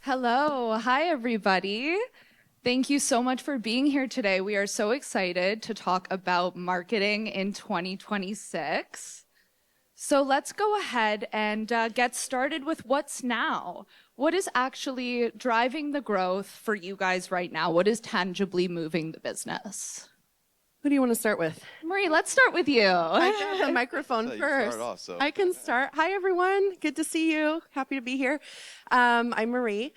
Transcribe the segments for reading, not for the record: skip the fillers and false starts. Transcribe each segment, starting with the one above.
Hello. Hi, everybody. Thank you so much for being here today. We are so excited to talk about marketing in 2026. So let's go ahead and get started with what's now. What is actually driving the growth for you guys right now? What is tangibly moving the business? Who do you want to start with? Marie, let's start with you. I got the microphone So you first. start off, so. I can start. Hi, everyone. Good to see you. Happy to be here. I'm Marie.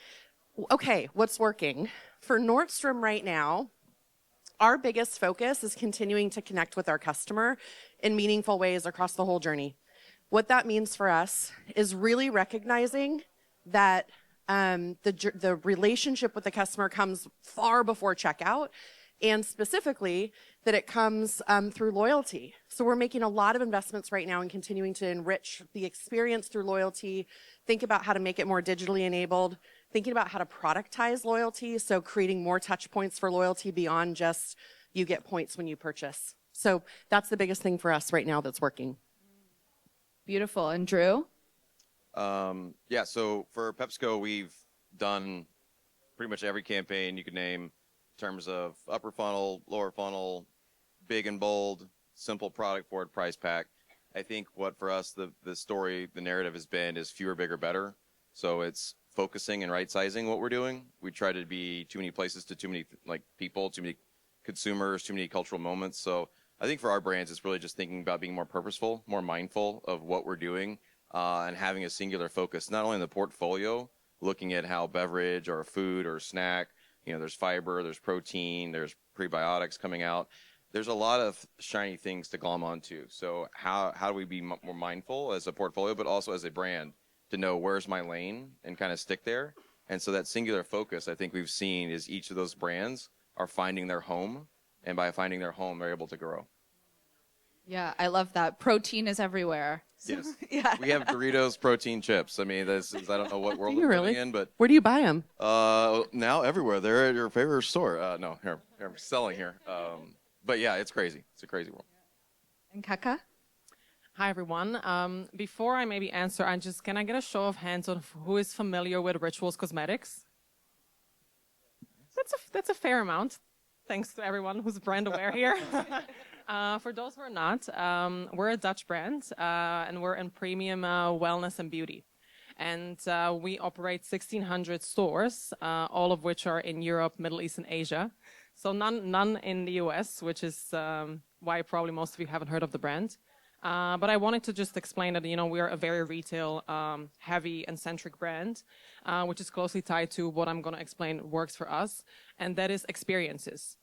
Okay, what's working? For Nordstrom right now, our biggest focus is continuing to connect with our customer in meaningful ways across the whole journey. What that means for us is really recognizing that the relationship with the customer comes far before checkout, and specifically that it comes through loyalty. So we're making a lot of investments right now in continuing to enrich the experience through loyalty, think about how to make it more digitally enabled, thinking about how to productize loyalty, so creating more touch points for loyalty beyond just you get points when you purchase. So that's the biggest thing for us right now that's working. Beautiful. And Drew? Yeah, so for PepsiCo, we've done pretty much every campaign you could name in terms of upper funnel, lower funnel, big and bold, simple product forward price pack. I think what for us, the story, the narrative has been is fewer, bigger, better. So it's focusing and right sizing what we're doing. We try to be too many places to too many people, too many consumers, too many cultural moments. So I think for our brands, it's really just thinking about being more purposeful, more mindful of what we're doing, and having a singular focus, not only in the portfolio, looking at how beverage or food or snack, there's fiber, there's protein, there's prebiotics coming out. There's a lot of shiny things to glom onto. So how do we be more mindful as a portfolio, but also as a brand to know where's my lane and kind of stick there? And so that singular focus, I think we've seen is each of those brands are finding their home. And by finding their home, they're able to grow. Yeah, I love that. Protein is everywhere. Yes. Yeah. We have Doritos protein chips. I mean, I don't know what world Do you we're really? living in, but Where do you buy them? now everywhere. They're at your favorite store. No, here I'm selling here. But yeah, it's crazy. It's a crazy world. And Katka? Hi, everyone. Before I maybe answer, can I get a show of hands on who is familiar with Rituals Cosmetics? That's a fair amount. Thanks to everyone who's brand aware here. For those who are not, we're a Dutch brand, and we're in premium wellness and beauty. And we operate 1,600 stores, all of which are in Europe, Middle East, and Asia. So none in the US, which is why probably most of you haven't heard of the brand. But I wanted to just explain that, we are a very retail heavy and centric brand, which is closely tied to what I'm going to explain works for us, and that is experiences.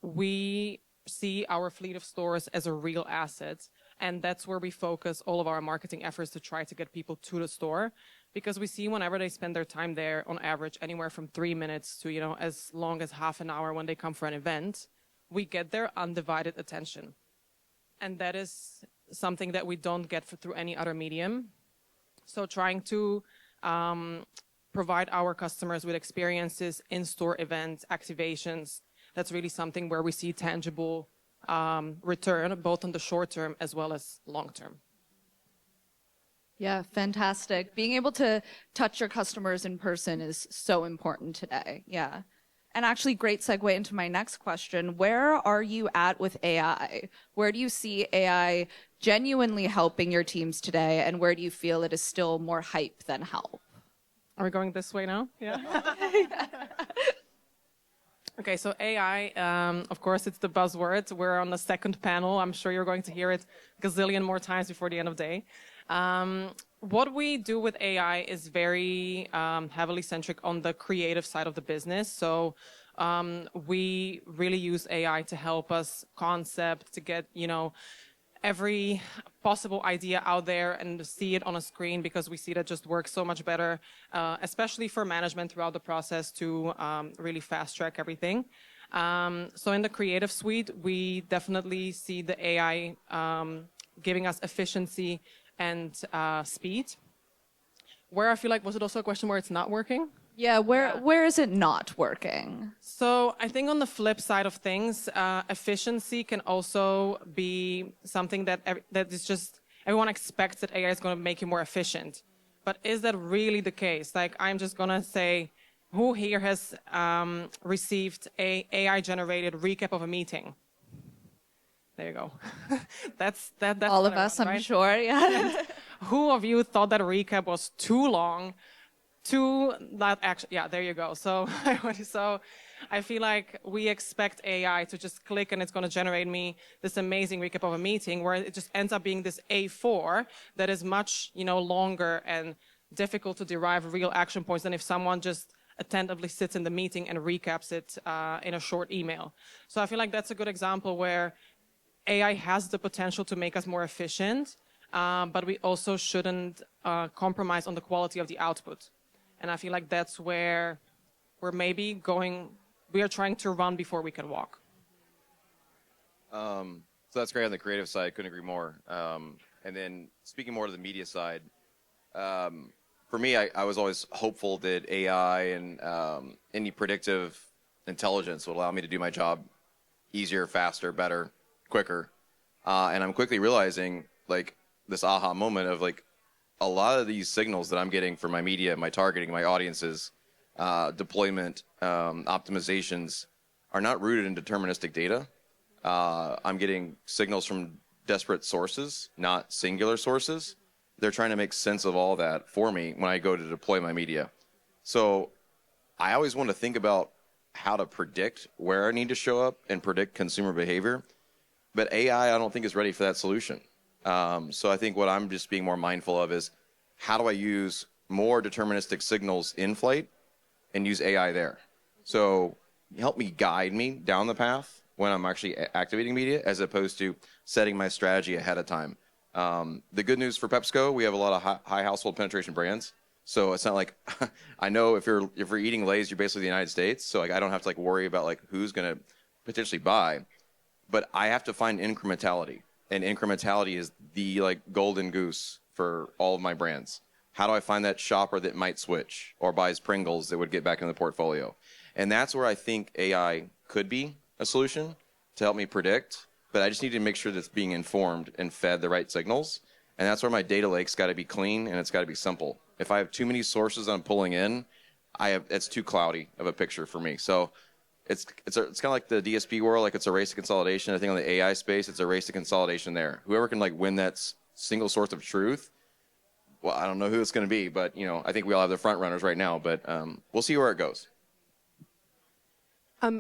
We see our fleet of stores as a real asset, and that's where we focus all of our marketing efforts to try to get people to the store, because we see whenever they spend their time there, on average, anywhere from 3 minutes to, as long as half an hour when they come for an event, we get their undivided attention. And that is something that we don't get through any other medium. So trying to provide our customers with experiences, in-store events, activations, that's really something where we see tangible return, both on the short term as well as long term. Yeah, fantastic. Being able to touch your customers in person is so important today. Yeah. And actually, great segue into my next question. Where are you at with AI? Where do you see AI genuinely helping your teams today? And where do you feel it is still more hype than help? Are we going this way now? Yeah. Okay, so AI, of course, it's the buzzword. We're on the second panel. I'm sure you're going to hear it a gazillion more times before the end of the day. What we do with AI is very heavily centric on the creative side of the business. So we really use AI to help us concept, to get, every possible idea out there and see it on a screen, because we see that just works so much better, especially for management throughout the process to really fast track everything. So in the creative suite, we definitely see the AI giving us efficiency and speed. Where I feel like, was it also a question where it's not working? Yeah, where is it not working? So I think on the flip side of things, efficiency can also be something that is just, everyone expects that AI is going to make you more efficient. but is that really the case? Like, I'm just going to say, who here has received a AI-generated recap of a meeting? There you go. that's All of us, one, I'm right? sure, yeah. Who of you thought that recap was too long? Yeah, there you go. So I feel like we expect AI to just click and it's going to generate me this amazing recap of a meeting, where it just ends up being this A4 that is much, longer and difficult to derive real action points than if someone just attentively sits in the meeting and recaps it in a short email. So I feel like that's a good example where AI has the potential to make us more efficient, but we also shouldn't compromise on the quality of the output. And I feel like that's where we're maybe we are trying to run before we can walk. So that's great on the creative side. Couldn't agree more. And then speaking more to the media side, for me, I was always hopeful that AI and any predictive intelligence would allow me to do my job easier, faster, better, quicker. And I'm quickly realizing, like, this aha moment of, like, a lot of these signals that I'm getting from my media, my targeting, my audiences, deployment, optimizations are not rooted in deterministic data. I'm getting signals from desperate sources, not singular sources. They're trying to make sense of all that for me when I go to deploy my media. So I always want to think about how to predict where I need to show up and predict consumer behavior. But AI, I don't think is ready for that solution. So I think what I'm just being more mindful of is, how do I use more deterministic signals in flight and use AI there? So help me guide me down the path when I'm actually activating media, as opposed to setting my strategy ahead of time. The good news for PepsiCo, we have a lot of high household penetration brands. So it's not like, I know if you're eating Lay's, you're basically the United States. So, like, I don't have to, like, worry about, like, who's going to potentially buy. But I have to find incrementality. And incrementality is the, like, golden goose for all of my brands. How do I find that shopper that might switch or buys Pringles that would get back in the portfolio? And that's where I think AI could be a solution to help me predict. But I just need to make sure that it's being informed and fed the right signals. And that's where my data lake's got to be clean and it's got to be simple. If I have too many sources I'm pulling in, it's too cloudy of a picture for me. So it's kind of like the DSP world, like it's a race to consolidation. I think on the AI space, it's a race to consolidation there. Whoever can, like, win that single source of truth, well, I don't know who it's going to be, but, I think we all have the front runners right now, but we'll see where it goes.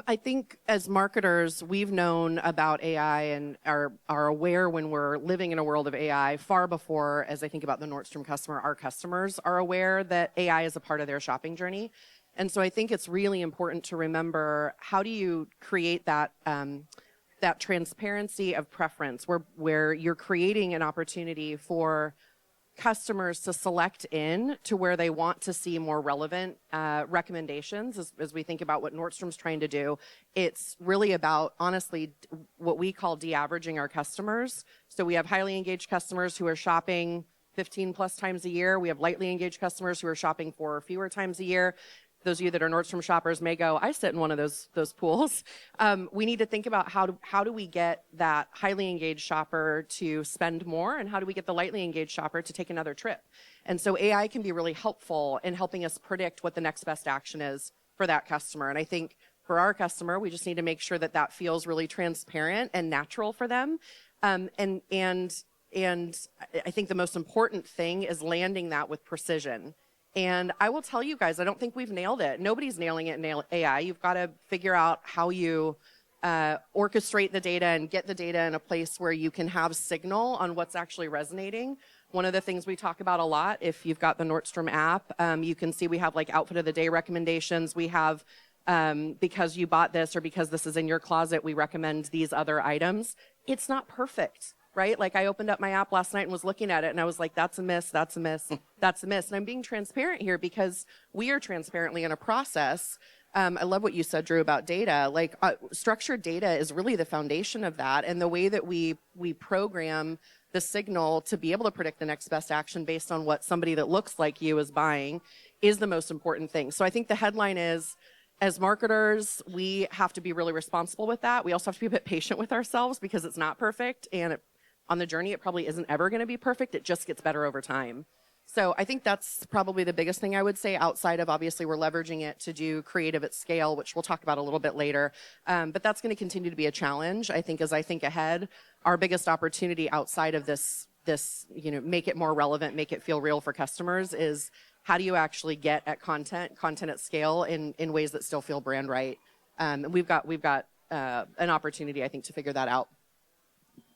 I think as marketers, we've known about AI and are aware when we're living in a world of AI far before, as I think about the Nordstrom customer, our customers are aware that AI is a part of their shopping journey. And so I think it's really important to remember, how do you create that that transparency of preference where you're creating an opportunity for customers to select in to where they want to see more relevant recommendations. As we think about what Nordstrom's trying to do, it's really about, honestly, what we call de-averaging our customers. So we have highly engaged customers who are shopping 15 plus times a year. We have lightly engaged customers who are shopping 4 or fewer times a year. Those of you that are Nordstrom shoppers may go, I sit in one of those pools. We need to think about how do we get that highly engaged shopper to spend more, and how do we get the lightly engaged shopper to take another trip? And so AI can be really helpful in helping us predict what the next best action is for that customer. And I think for our customer, we just need to make sure that that feels really transparent and natural for them. And I think the most important thing is landing that with precision. And I will tell you guys, I don't think we've nailed it. Nobody's nailing it in AI. You've got to figure out how you orchestrate the data and get the data in a place where you can have signal on what's actually resonating. One of the things we talk about a lot, if you've got the Nordstrom app, you can see we have, like, outfit of the day recommendations. We have, because you bought this or because this is in your closet, we recommend these other items. It's not perfect, right? Like, I opened up my app last night and was looking at it and I was like, that's a miss, that's a miss, that's a miss. And I'm being transparent here because we are transparently in a process. I love what you said, Drew, about data. Like, structured data is really the foundation of that. And the way that we program the signal to be able to predict the next best action based on what somebody that looks like you is buying is the most important thing. So I think the headline is, as marketers, we have to be really responsible with that. We also have to be a bit patient with ourselves because it's not perfect. And on the journey, it probably isn't ever going to be perfect. It just gets better over time. So I think that's probably the biggest thing I would say, outside of, obviously, we're leveraging it to do creative at scale, which we'll talk about a little bit later. But that's going to continue to be a challenge. I think as I think ahead, our biggest opportunity outside of this, make it more relevant, make it feel real for customers, is how do you actually get at content at scale in ways that still feel brand right? And we've got an opportunity, I think, to figure that out.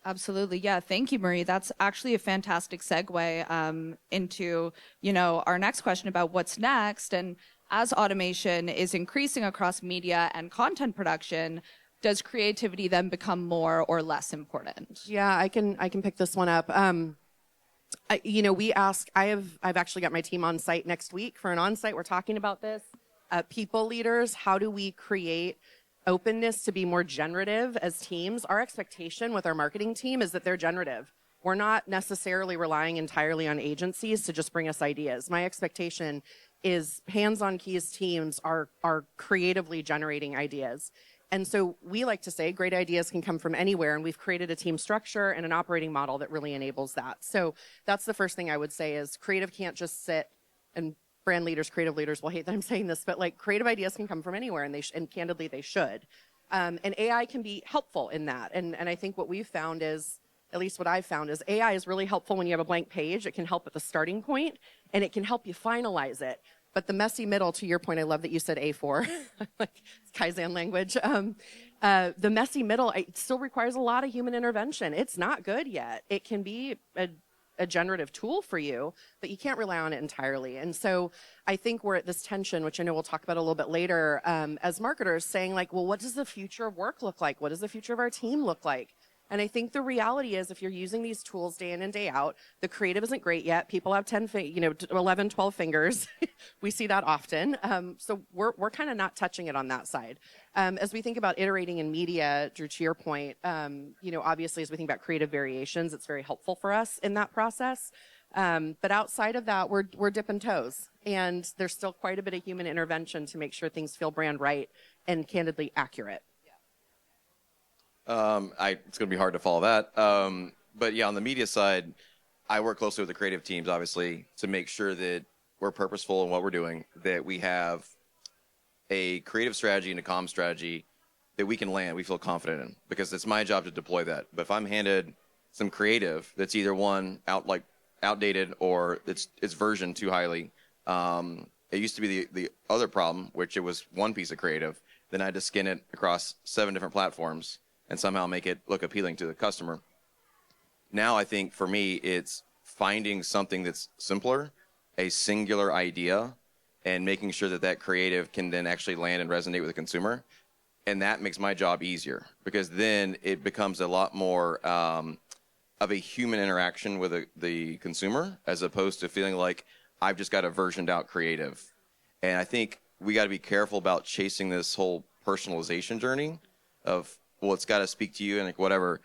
Absolutely. Yeah. Thank you, Marie. That's actually a fantastic segue into, our next question about what's next. And as automation is increasing across media and content production, does creativity then become more or less important? Yeah, I can pick this one up. I've actually got my team on site next week for an on-site. We're talking about this. People leaders, how do we create openness to be more generative as teams? Our expectation with our marketing team is that they're generative. We're not necessarily relying entirely on agencies to just bring us ideas. My expectation is hands-on keys teams are creatively generating ideas. And so we like to say great ideas can come from anywhere, and we've created a team structure and an operating model that really enables that. So that's the first thing I would say is creative can't just sit, and brand leaders, creative leaders will hate that I'm saying this, but like creative ideas can come from anywhere, and and candidly they should. And AI can be helpful in that. And I think what we've found is, at least what I've found, is AI is really helpful when you have a blank page. It can help at the starting point, and it can help you finalize it. But the messy middle, to your point, I love that you said A4, like it's Kaizen language. The messy middle, it still requires a lot of human intervention. It's not good yet. It can be a generative tool for you, but you can't rely on it entirely. And so I think we're at this tension, which I know we'll talk about a little bit later, as marketers, saying like, well, what does the future of work look like? What does the future of our team look like? And I think the reality is, if you're using these tools day in and day out, the creative isn't great yet. People have 11, 12 fingers. We see that often. So we're kind of not touching it on that side. As we think about iterating in media, Drew, to your point, obviously as we think about creative variations, it's very helpful for us in that process. But outside of that, we're dipping toes, and there's still quite a bit of human intervention to make sure things feel brand right and candidly accurate. It's going to be hard to follow that. But yeah, on the media side, I work closely with the creative teams, obviously, to make sure that we're purposeful in what we're doing, that we have a creative strategy and a comm strategy that we can land, we feel confident in, because it's my job to deploy that. But if I'm handed some creative that's either outdated or it's versioned too highly, it used to be the other problem, which it was one piece of creative, then I had to skin it across 7 different platforms and somehow make it look appealing to the customer. Now I think for me, it's finding something that's simpler, a singular idea, and making sure that creative can then actually land and resonate with the consumer. And that makes my job easier, because then it becomes a lot more of a human interaction with the consumer, as opposed to feeling like I've just got a versioned out creative. And I think we got to be careful about chasing this whole personalization journey of, well, it's got to speak to you and like whatever.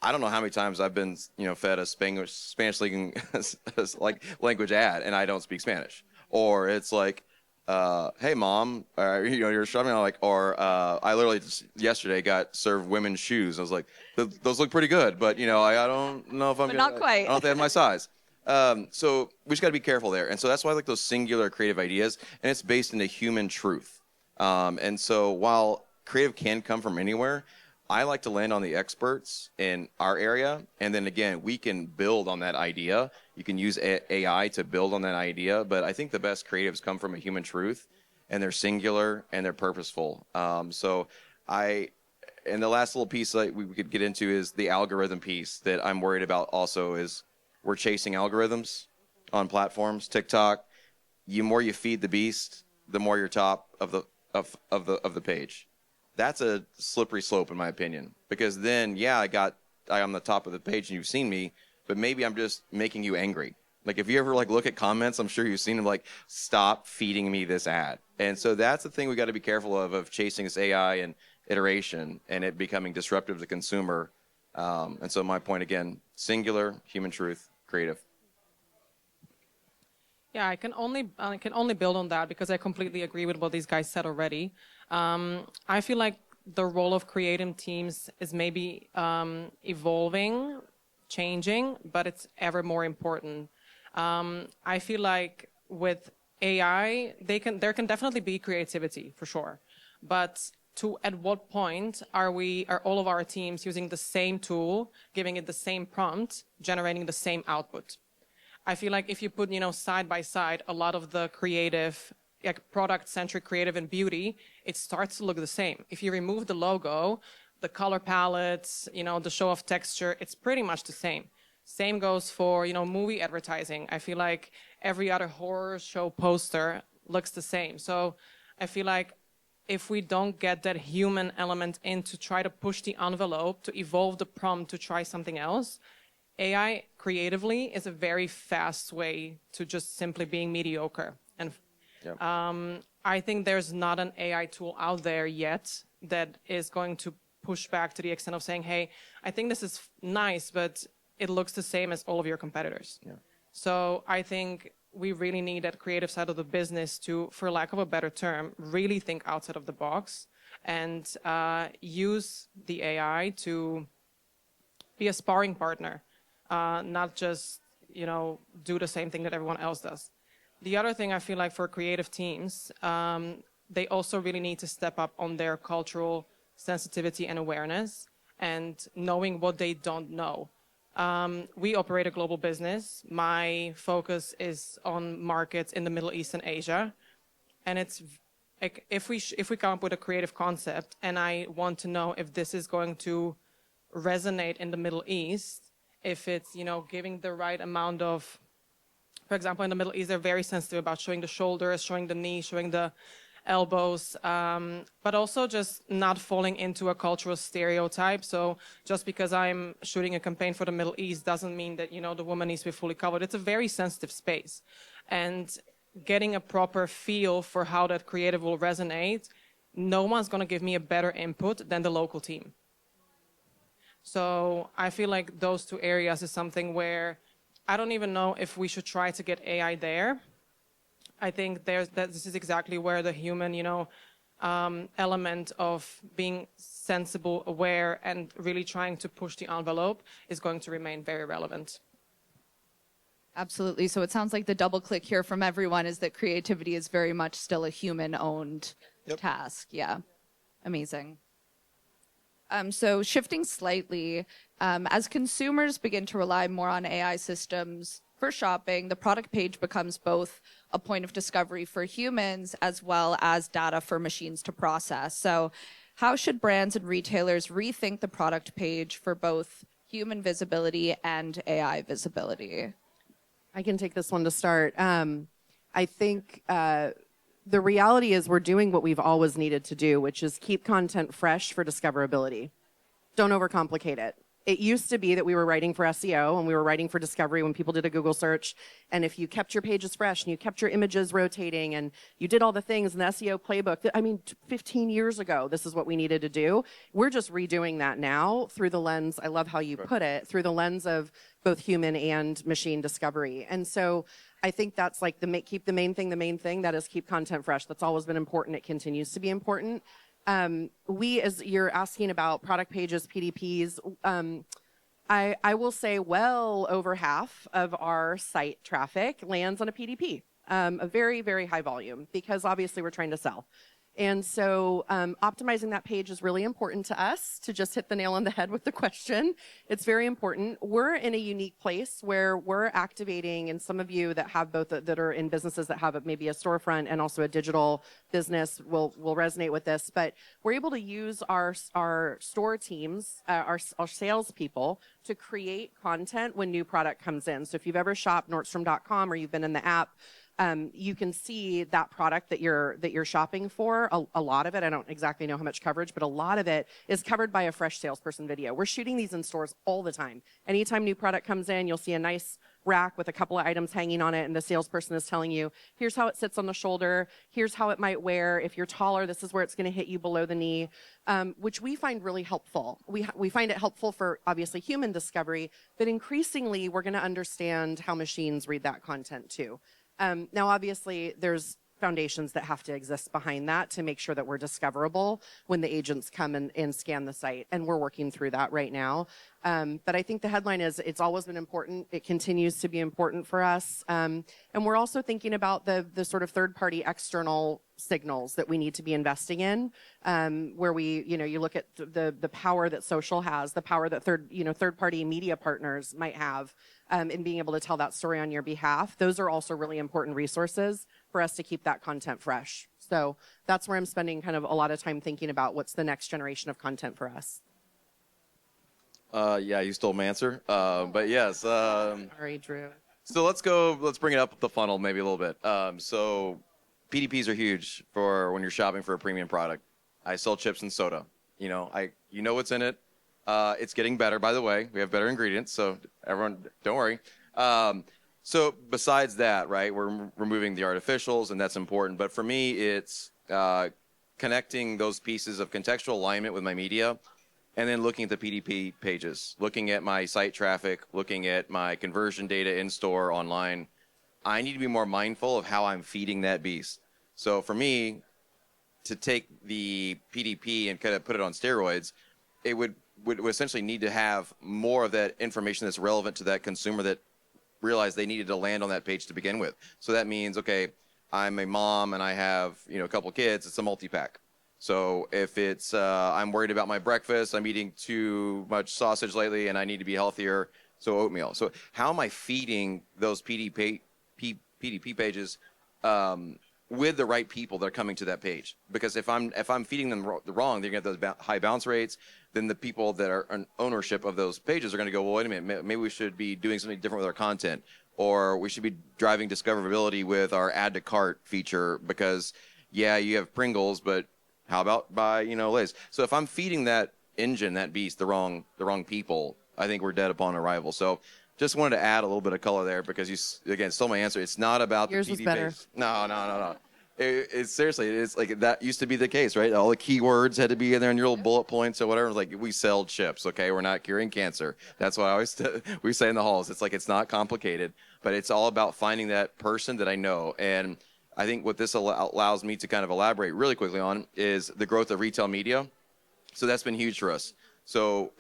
I don't know how many times I've been, fed a Spanish like language ad, and I don't speak Spanish. Or it's like, hey mom, you're shopping. I literally just yesterday got served women's shoes. I was like, those look pretty good, but I don't know if I'm. But not quite. I don't know if they have my size. So we just got to be careful there. And so that's why I like those singular creative ideas, and it's based in a human truth. And so while creative can come from anywhere, I like to land on the experts in our area, and then again, we can build on that idea. You can use AI to build on that idea, but I think the best creatives come from a human truth, and they're singular and they're purposeful. And the last little piece that we could get into is the algorithm piece that I'm worried about. Also, is we're chasing algorithms on platforms. TikTok, the more you feed the beast, the more you're top of the page. That's a slippery slope, in my opinion, because then, I'm the top of the page and you've seen me, but maybe I'm just making you angry. Like, if you ever look at comments, I'm sure you've seen them stop feeding me this ad. And so that's the thing we got to be careful of chasing this AI and iteration and it becoming disruptive to the consumer. And so my point again, singular, human truth, creative. Yeah, I can only build on that, because I completely agree with what these guys said already. I feel like the role of creative teams is maybe evolving, changing, but it's ever more important. I feel like with AI, there can definitely be creativity for sure, but at what point are all of our teams using the same tool, giving it the same prompt, generating the same output? I feel like if you put, side by side a lot of the creative, like product-centric creative and beauty, it starts to look the same. If you remove the logo, the color palettes, the show of texture, it's pretty much the same. Same goes for, movie advertising. I feel like every other horror show poster looks the same. So I feel like if we don't get that human element in to try to push the envelope, to evolve the prompt, to try something else, AI creatively is a very fast way to just simply being mediocre. And I think there's not an AI tool out there yet that is going to push back to the extent of saying, hey, I think this is nice, but it looks the same as all of your competitors. Yeah. So I think we really need that creative side of the business to, for lack of a better term, really think outside of the box and use the AI to be a sparring partner, not just, do the same thing that everyone else does. The other thing I feel like for creative teams, they also really need to step up on their cultural sensitivity and awareness and knowing what they don't know. We operate a global business. My focus is on markets in the Middle East and Asia. And it's like if we come up with a creative concept and I want to know if this is going to resonate in the Middle East, if it's, giving the right amount of, for example, in the Middle East, they're very sensitive about showing the shoulders, showing the knee, showing the elbows, but also just not falling into a cultural stereotype. So just because I'm shooting a campaign for the Middle East doesn't mean that, the woman needs to be fully covered. It's a very sensitive space. And getting a proper feel for how that creative will resonate, no one's going to give me a better input than the local team. So I feel like those two areas is something where I don't even know if we should try to get AI there. I think this is exactly where the human, element of being sensible, aware, and really trying to push the envelope is going to remain very relevant. Absolutely. So it sounds like the double click here from everyone is that creativity is very much still a human-owned task. Yeah. Amazing. So shifting slightly, as consumers begin to rely more on AI systems for shopping, the product page becomes both a point of discovery for humans as well as data for machines to process. So how should brands and retailers rethink the product page for both human visibility and AI visibility? I can take this one to start. I think the reality is we're doing what we've always needed to do, which is keep content fresh for discoverability. Don't overcomplicate it. It used to be that we were writing for SEO and we were writing for discovery when people did a Google search. And if you kept your pages fresh and you kept your images rotating and you did all the things in the SEO playbook, 15 years ago, this is what we needed to do. We're just redoing that now through the lens, I love how you put it, through the lens of both human and machine discovery. And so I think that's like keep the main thing, that is keep content fresh. That's always been important. It continues to be important. As you're asking about product pages, PDPs, I will say well over half of our site traffic lands on a PDP, a very, very high volume, because obviously we're trying to sell. And so optimizing that page is really important to us, to just hit the nail on the head with the question. It's very important. We're in a unique place where we're activating, and some of you that have both that are in businesses that have maybe a storefront and also a digital business will resonate with this, but we're able to use our store teams, our salespeople, to create content when new product comes in. So if you've ever shopped Nordstrom.com or you've been in the app, you can see that product that you're shopping for. A lot of it, I don't exactly know how much coverage, but a lot of it is covered by a fresh salesperson video. We're shooting these in stores all the time. Anytime new product comes in, you'll see a nice rack with a couple of items hanging on it, and the salesperson is telling you, here's how it sits on the shoulder, here's how it might wear. If you're taller, this is where it's going to hit you below the knee, which we find really helpful. We find it helpful for obviously human discovery, but increasingly we're going to understand how machines read that content too. Now, obviously, there's foundations that have to exist behind that to make sure that we're discoverable when the agents come and scan the site. And we're working through that right now. But I think the headline is it's always been important. It continues to be important for us. And we're also thinking about the sort of third-party external signals that we need to be investing in, where we, you look at the power that social has, the power that third-party media partners might have in being able to tell that story on your behalf. Those are also really important resources for us to keep that content fresh. So that's where I'm spending kind of a lot of time thinking about what's the next generation of content for us. Yeah, you stole my answer. But yes. Sorry, Drew. So let's bring it up the funnel maybe a little bit. So PDPs are huge for when you're shopping for a premium product. I sell chips and soda. You know what's in it. It's getting better, by the way. We have better ingredients, so everyone, don't worry. So besides that, right, we're removing the artificials, and that's important. But for me, it's connecting those pieces of contextual alignment with my media, and then looking at the PDP pages, looking at my site traffic, looking at my conversion data in store, online. I need to be more mindful of how I'm feeding that beast. So for me, to take the PDP and kind of put it on steroids, it would essentially need to have more of that information that's relevant to that consumer that realized they needed to land on that page to begin with. So that means, okay, I'm a mom and I have a couple kids. It's a multi-pack. So if it's I'm worried about my breakfast, I'm eating too much sausage lately, and I need to be healthier, so oatmeal. So how am I feeding those PDP pages with the right people that are coming to that page? Because if I'm feeding them wrong, they're going to get those high bounce rates. Then the people that are in ownership of those pages are going to go, well, wait a minute, maybe we should be doing something different with our content, or we should be driving discoverability with our add to cart feature, because yeah, you have Pringles, but how about buy Lay's? So if I'm feeding that engine, that beast, the wrong people, I think we're dead upon arrival. So just wanted to add a little bit of color there, because you again stole my answer. It's not about yours the was PD better. page. No. It's seriously, it's like that used to be the case, right? All the keywords had to be in there in your little bullet points or whatever. Like, we sell chips, okay? We're not curing cancer. That's what I always we say in the halls. It's like, it's not complicated, but it's all about finding that person that I know. And I think what this allows me to kind of elaborate really quickly on is the growth of retail media. So that's been huge for us. So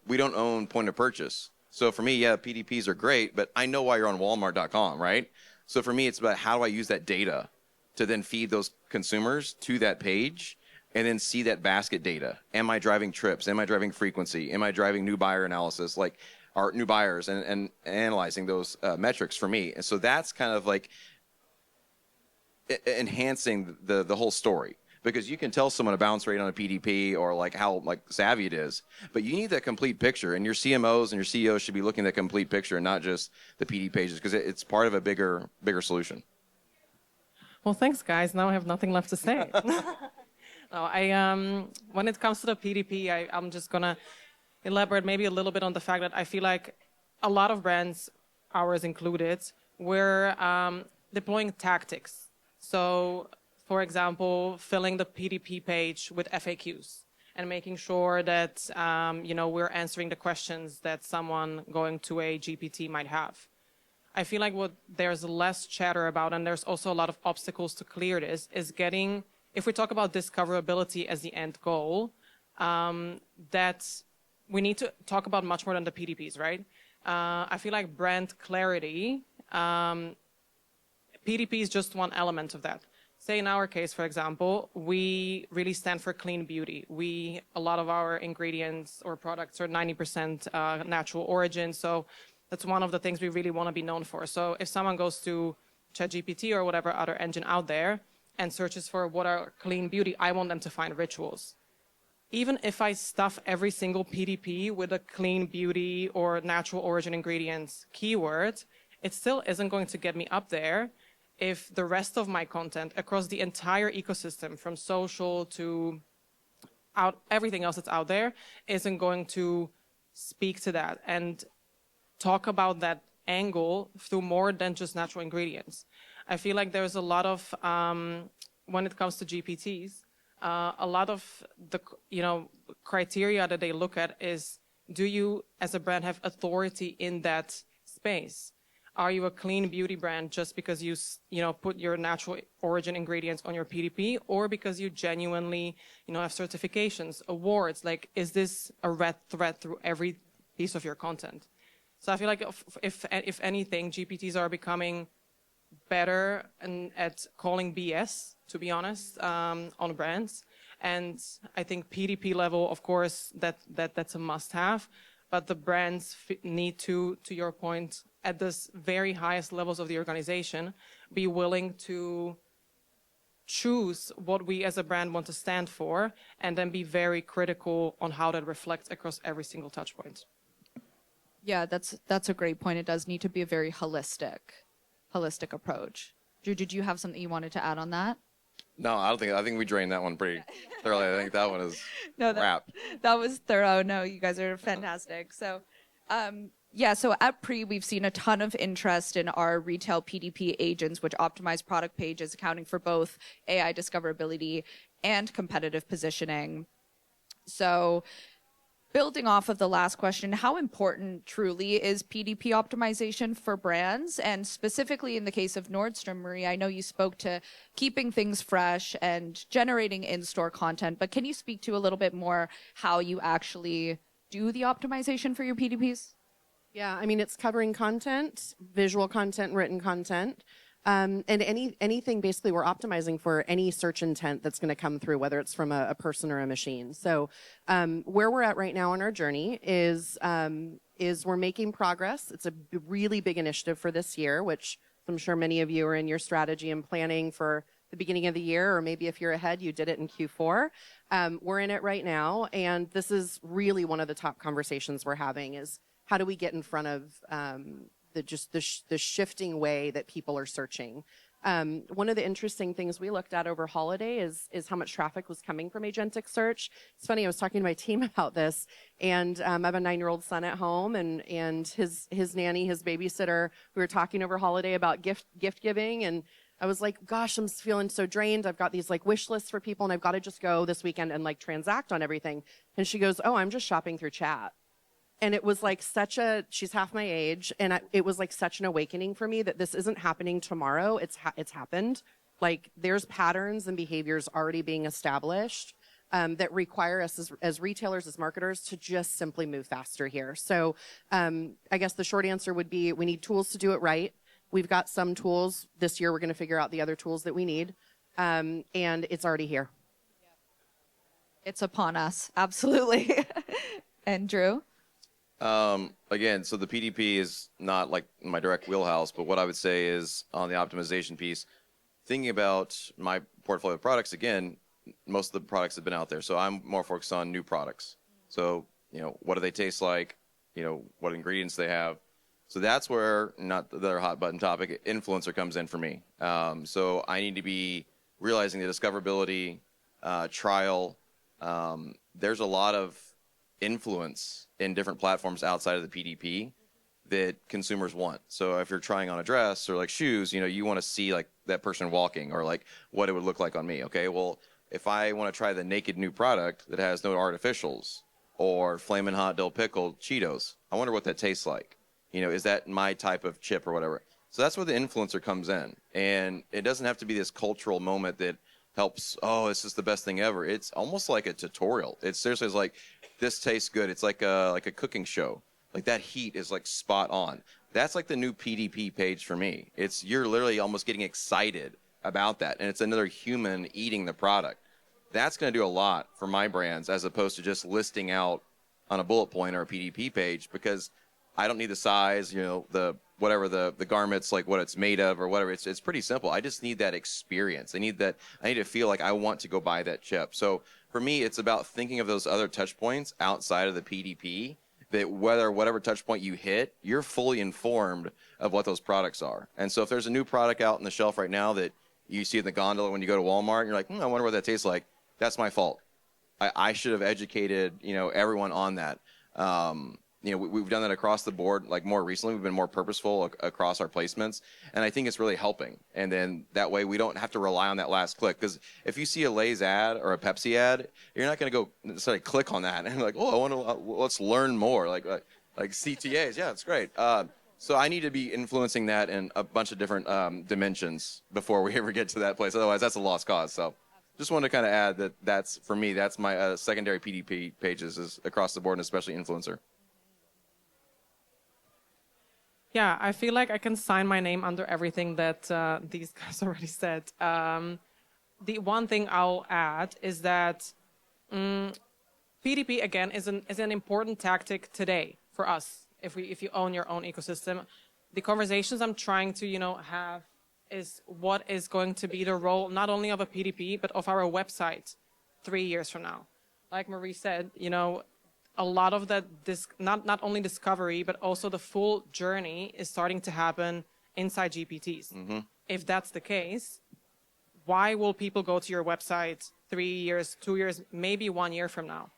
we don't own point of purchase. So for me, yeah, PDPs are great, but I know why you're on Walmart.com, right? So for me, it's about how do I use that data to then feed those consumers to that page and then see that basket data. Am I driving trips? Am I driving frequency? Am I driving new buyer analysis, like our new buyers, and analyzing those metrics for me? And so that's kind of like enhancing the whole story, because you can tell someone a bounce rate on a PDP or like how savvy it is, but you need that complete picture, and your CMOs and your CEOs should be looking at that complete picture and not just the PD pages, because it's part of a bigger solution. Well, thanks, guys. Now I have nothing left to say. No, when it comes to the PDP, I'm just going to elaborate maybe a little bit on the fact that I feel like a lot of brands, ours included, we're deploying tactics. So, for example, filling the PDP page with FAQs and making sure that, we're answering the questions that someone going to a GPT might have. I feel like what there's less chatter about, and there's also a lot of obstacles to clear this, is getting, if we talk about discoverability as the end goal, that we need to talk about much more than the PDPs, right? I feel like brand clarity, PDP is just one element of that. Say in our case, for example, we really stand for clean beauty. A lot of our ingredients or products are 90% natural origin, so that's one of the things we really want to be known for. So if someone goes to ChatGPT or whatever other engine out there and searches for what are clean beauty, I want them to find rituals. Even if I stuff every single PDP with a clean beauty or natural origin ingredients keyword, it still isn't going to get me up there if the rest of my content across the entire ecosystem, from social to everything else that's out there, isn't going to speak to that and talk about that angle through more than just natural ingredients. I feel like there's a lot of, when it comes to GPTs, a lot of the criteria that they look at is, do you as a brand have authority in that space? Are you a clean beauty brand just because you put your natural origin ingredients on your PDP, or because you genuinely, have certifications, awards? Like, is this a red thread through every piece of your content? So I feel like if anything, GPTs are becoming better at calling BS, to be honest, on brands. And I think PDP level, of course, that's a must-have. But the brands need to your point, at this very highest levels of the organization, be willing to choose what we as a brand want to stand for, and then be very critical on how that reflects across every single touch point. Yeah, that's a great point. It does need to be a very holistic approach. Drew, did you have something you wanted to add on that? No, I think we drained that one pretty thoroughly. I think that one is wrapped. That was thorough. No, you guys are fantastic. So, so at Pre, we've seen a ton of interest in our retail PDP agents, which optimize product pages, accounting for both AI discoverability and competitive positioning. So, building off of the last question, how important truly is PDP optimization for brands? And specifically in the case of Nordstrom, Marie, I know you spoke to keeping things fresh and generating in-store content, but can you speak to a little bit more how you actually do the optimization for your PDPs? Yeah, I mean, it's covering content, visual content, written content. And anything basically we're optimizing for any search intent that's going to come through, whether it's from a person or a machine. So where we're at right now on our journey is we're making progress. It's a really big initiative for this year, which I'm sure many of you are in your strategy and planning for the beginning of the year, or maybe if you're ahead, you did it in Q4. We're in it right now, and this is really one of the top conversations we're having is how do we get in front of the shifting way that people are searching. One of the interesting things we looked at over holiday is how much traffic was coming from agentic search. It's funny, I was talking to my team about this, and I have a 9-year-old son at home, and his nanny, his babysitter, we were talking over holiday about gift giving, and I was like, gosh, I'm feeling so drained. I've got these like wish lists for people, and I've got to just go this weekend and like transact on everything. And she goes, oh, I'm just shopping through chat. And it was like she's half my age, and it was like such an awakening for me that this isn't happening tomorrow. It's happened. Like there's patterns and behaviors already being established that require us as retailers, as marketers, to just simply move faster here. So I guess the short answer would be we need tools to do it right. We've got some tools. This year we're going to figure out the other tools that we need, and it's already here. It's upon us, absolutely. And Drew? Again, so the PDP is not like my direct wheelhouse, but what I would say is on the optimization piece, thinking about my portfolio of products, again, most of the products have been out there. So I'm more focused on new products. So, what do they taste like? What ingredients they have. So that's where, not the other hot button topic, influencer comes in for me. So I need to be realizing the discoverability, trial. There's a lot of influence in different platforms outside of the PDP that consumers want. So if you're trying on a dress or like shoes, you want to see like that person walking or like what it would look like on me. Okay, well, if I want to try the naked new product that has no artificials or flamin' hot dill pickle Cheetos, I wonder what that tastes like. Is that my type of chip or whatever? So that's where the influencer comes in. And it doesn't have to be this cultural moment that helps, oh, this is the best thing ever. It's almost like a tutorial. It seriously is like, this tastes good. It's like a cooking show. Like that heat is like spot on. That's like the new PDP page for me. You're literally almost getting excited about that. And it's another human eating the product. That's going to do a lot for my brands as opposed to just listing out on a bullet point or a PDP page, because I don't need the size, the garments, like what it's made of or whatever. It's pretty simple. I just need that experience. I need to feel like I want to go buy that chip. So for me, it's about thinking of those other touch points outside of the PDP, that whatever touch point you hit, you're fully informed of what those products are. And so if there's a new product out on the shelf right now that you see in the gondola when you go to Walmart, and you're like, I wonder what that tastes like. That's my fault. I should have educated, everyone on that. We've done that across the board. Like more recently, we've been more purposeful across our placements, and I think it's really helping. And then that way, we don't have to rely on that last click. Because if you see a Lay's ad or a Pepsi ad, you're not going to go necessarily click on that and like, oh, let's learn more. Like CTAs, yeah, it's great. So I need to be influencing that in a bunch of different dimensions before we ever get to that place. Otherwise, that's a lost cause. So just wanted to kind of add that that's, for me, that's my secondary PDP pages is across the board, and especially influencer. Yeah, I feel like I can sign my name under everything that these guys already said. The one thing I'll add is that PDP, again, is an important tactic today for us. If you own your own ecosystem, the conversations I'm trying to have is what is going to be the role not only of a PDP but of our website 3 years from now. Like Marie said, a lot of that not only discovery but also the full journey is starting to happen inside GPTs. Mm-hmm. If that's the case, why will people go to your website 3 years, 2 years, maybe 1 year from now?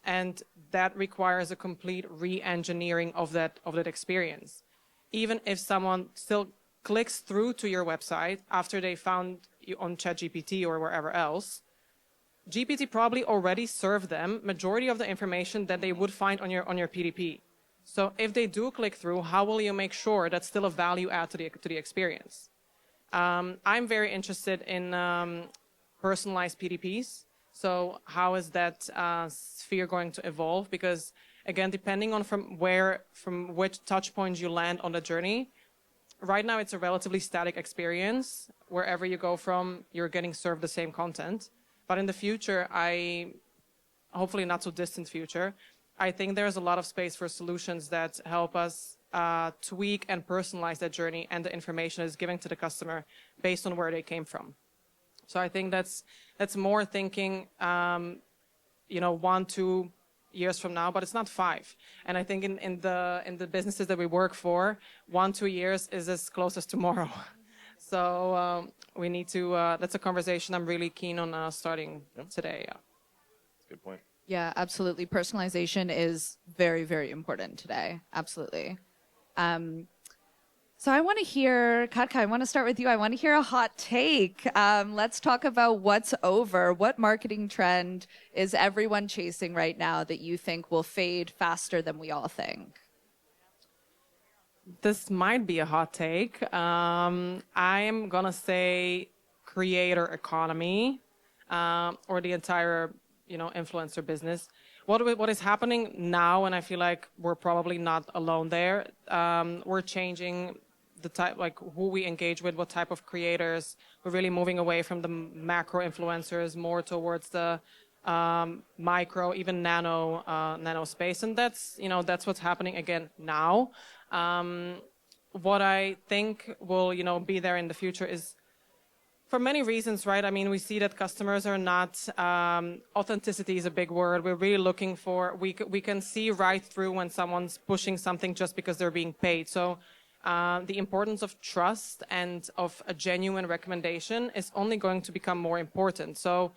And that requires a complete re-engineering of that experience. Even if someone still clicks through to your website after they found you on ChatGPT or wherever else, GPT probably already served them majority of the information that they would find on your PDP. So if they do click through, how will you make sure that's still a value add to the experience? I'm very interested in personalized PDPs. So how is that sphere going to evolve? Because again, depending on from which touch point you land on the journey, right now it's a relatively static experience. Wherever you go from, you're getting served the same content. But in the future, hopefully not so distant future, I think there's a lot of space for solutions that help us tweak and personalize that journey and the information is given to the customer based on where they came from. So I think that's more thinking, 1-2 years from now, but it's not 5. And I think in the businesses that we work for, 1-2 years is as close as tomorrow. So we need to. That's a conversation I'm really keen on starting today. Yeah. That's a good point. Yeah, absolutely. Personalization is very, very important today. Absolutely. So I want to hear, Katka, I want to start with you. I want to hear a hot take. Let's talk about what's over. What marketing trend is everyone chasing right now that you think will fade faster than we all think? This might be a hot take. I am going to say creator economy or the entire, influencer business. What is happening now, and I feel like we're probably not alone there, we're changing the type, like who we engage with, what type of creators. We're really moving away from the macro influencers more towards the micro, even nano space. And that's what's happening again now. What I think will, be there in the future is for many reasons, right? I mean, we see that customers are not, authenticity is a big word. We're really looking for, we can see right through when someone's pushing something just because they're being paid. So the importance of trust and of a genuine recommendation is only going to become more important. So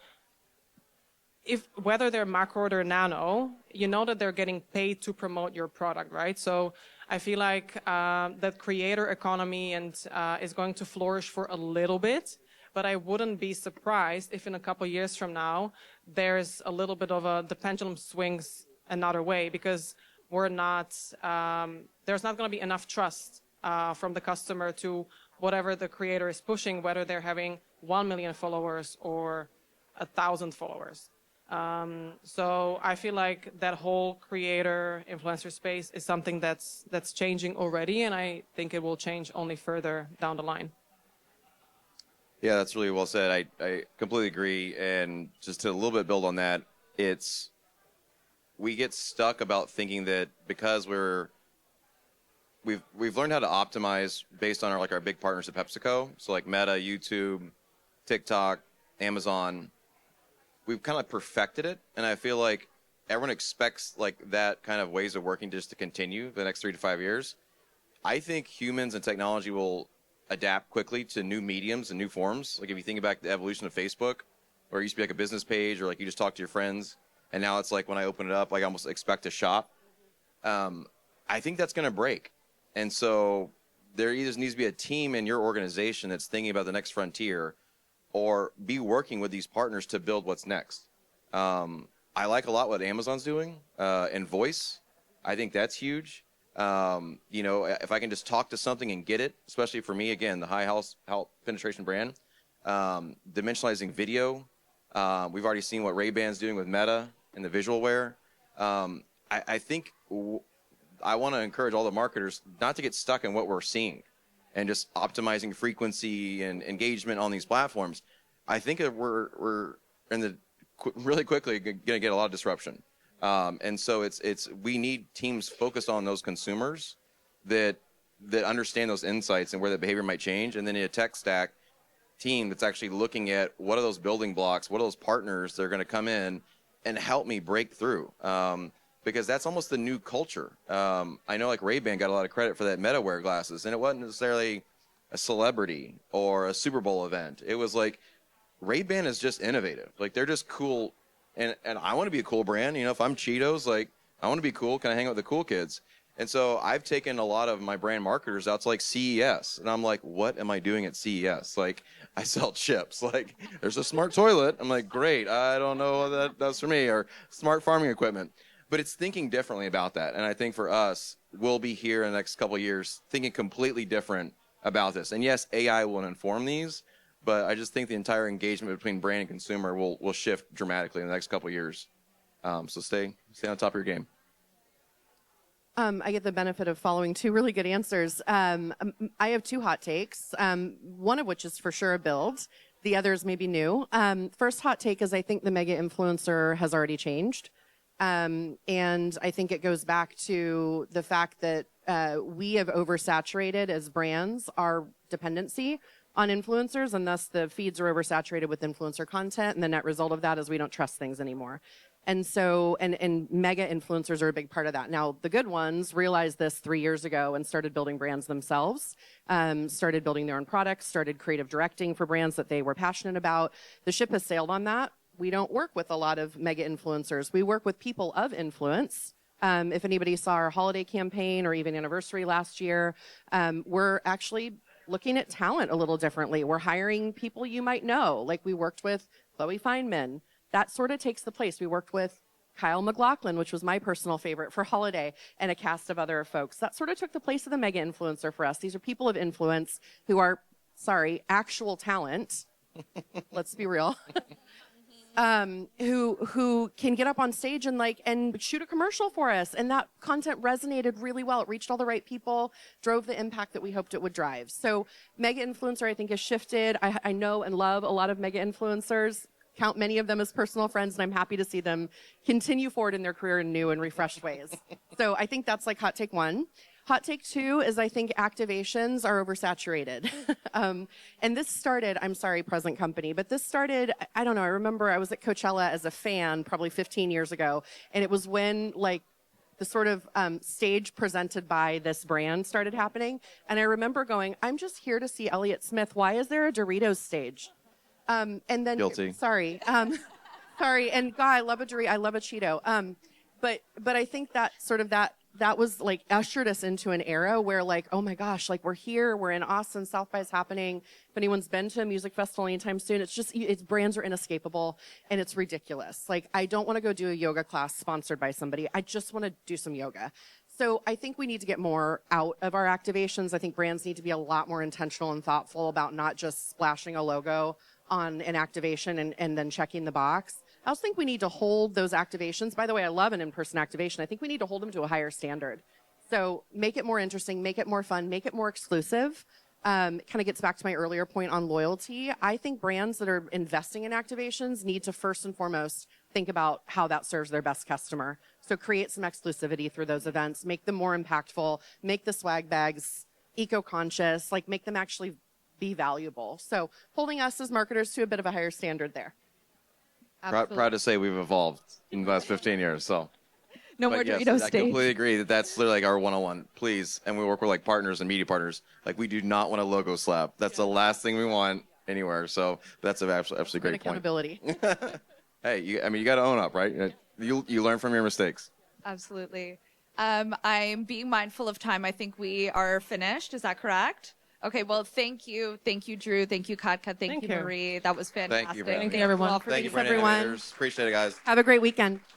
whether they're macro or they're nano, that they're getting paid to promote your product, right? So I feel like that creator economy is going to flourish for a little bit, but I wouldn't be surprised if in a couple years from now, there's a little bit of the pendulum swings another way because there's not going to be enough trust from the customer to whatever the creator is pushing, whether they're having 1 million followers or 1,000 followers. So I feel like that whole creator influencer space is something that's changing already, and I think it will change only further down the line. Yeah, that's really well said. I completely agree. And just to a little bit build on that, we get stuck about thinking that because we've learned how to optimize based on our big partners at PepsiCo. So like Meta, YouTube, TikTok, Amazon. We've kind of perfected it, and I feel like everyone expects that kind of ways of working just to continue the next 3 to 5 years. I think humans and technology will adapt quickly to new mediums and new forms. Like if you think about the evolution of Facebook, where it used to be like a business page or like you just talk to your friends, and now it's like when I open it up, I almost expect to shop. I think that's going to break. And so there either needs to be a team in your organization that's thinking about the next frontier or be working with these partners to build what's next. I like a lot what Amazon's doing in voice. I think that's huge. If I can just talk to something and get it, especially for me, again, the high health penetration brand, dimensionalizing video. We've already seen what Ray-Ban's doing with Meta and the visual wear. I think I want to encourage all the marketers not to get stuck in what we're seeing and just optimizing frequency and engagement on these platforms. I think that we're really quickly going to get a lot of disruption. And so we need teams focused on those consumers that understand those insights and where the behavior might change, and then a tech stack team that's actually looking at what are those building blocks, what are those partners that are going to come in and help me break through. Because that's almost the new culture. I know like Ray-Ban got a lot of credit for that MetaWear glasses, and it wasn't necessarily a celebrity or a Super Bowl event. It was like Ray-Ban is just innovative. Like they're just cool, and I want to be a cool brand. If I'm Cheetos, like I want to be cool. Can I hang out with the cool kids? And so I've taken a lot of my brand marketers out to like CES, and I'm like, what am I doing at CES? Like I sell chips. Like there's a smart toilet. I'm like, great. I don't know what that's for me, or smart farming equipment. But it's thinking differently about that. And I think for us, we'll be here in the next couple of years thinking completely different about this. And yes, AI will inform these, but I just think the entire engagement between brand and consumer will shift dramatically in the next couple of years. So stay on top of your game. I get the benefit of following two really good answers. I have two hot takes, one of which is for sure a build. The other is maybe new. First hot take is I think the mega influencer has already changed. And I think it goes back to the fact that we have oversaturated as brands our dependency on influencers, and thus the feeds are oversaturated with influencer content, and the net result of that is we don't trust things anymore. And so, and mega influencers are a big part of that. Now, the good ones realized this 3 years ago and started building brands themselves, started building their own products, started creative directing for brands that they were passionate about. The ship has sailed on that. We don't work with a lot of mega influencers. We work with people of influence. If anybody saw our holiday campaign or even anniversary last year, we're actually looking at talent a little differently. We're hiring people you might know. Like we worked with Chloe Fineman. That sort of takes the place. We worked with Kyle MacLachlan, which was my personal favorite for holiday, and a cast of other folks. That sort of took the place of the mega influencer for us. These are people of influence who are, actual talent. Let's be real. Who can get up on stage and shoot a commercial for us. And that content resonated really well. It reached all the right people, drove the impact that we hoped it would drive. So mega influencer, I think, has shifted. I know and love a lot of mega influencers, count many of them as personal friends, and I'm happy to see them continue forward in their career in new and refreshed ways. So I think that's like hot take one. Hot take two is I think activations are oversaturated. And this started, I'm sorry, present company, but this started, I don't know, I remember I was at Coachella as a fan probably 15 years ago, and it was when the sort of stage presented by this brand started happening. And I remember going, I'm just here to see Elliott Smith. Why is there a Doritos stage? And then, Guilty. Sorry. Sorry. And God, I love a Dorito. I love a Cheeto. But I think that sort of that was ushered us into an era where oh my gosh, we're here, we're in Austin, South by is happening. If anyone's been to a music festival anytime soon, it's brands are inescapable and it's ridiculous. I don't want to go do a yoga class sponsored by somebody. I just want to do some yoga. So I think we need to get more out of our activations. I think brands need to be a lot more intentional and thoughtful about not just splashing a logo on an activation and then checking the box. I also think we need to hold those activations. By the way, I love an in-person activation. I think we need to hold them to a higher standard. So make it more interesting, make it more fun, make it more exclusive. Kind of gets back to my earlier point on loyalty. I think brands that are investing in activations need to first and foremost think about how that serves their best customer. So create some exclusivity through those events, make them more impactful, make the swag bags eco-conscious, make them actually be valuable. So holding us as marketers to a bit of a higher standard there. Proud to say we've evolved in the last 15 years. So No more yes, Doritos I stage. completely agree that's literally our one-on-one. Please, and we work with partners and media partners. We do not want a logo slap. That's the last thing we want anywhere. So that's an absolutely great point. Accountability. Hey, you got to own up, right? You learn from your mistakes. Absolutely. I'm being mindful of time. I think we are finished. Is that correct? Okay, well, thank you. Thank you, Drew. Thank you, Katka. Thank you, Marie. That was fantastic. Thank you, everyone. all for Thank you being for here. everyone. Innovators. Appreciate it, guys. Have a great weekend.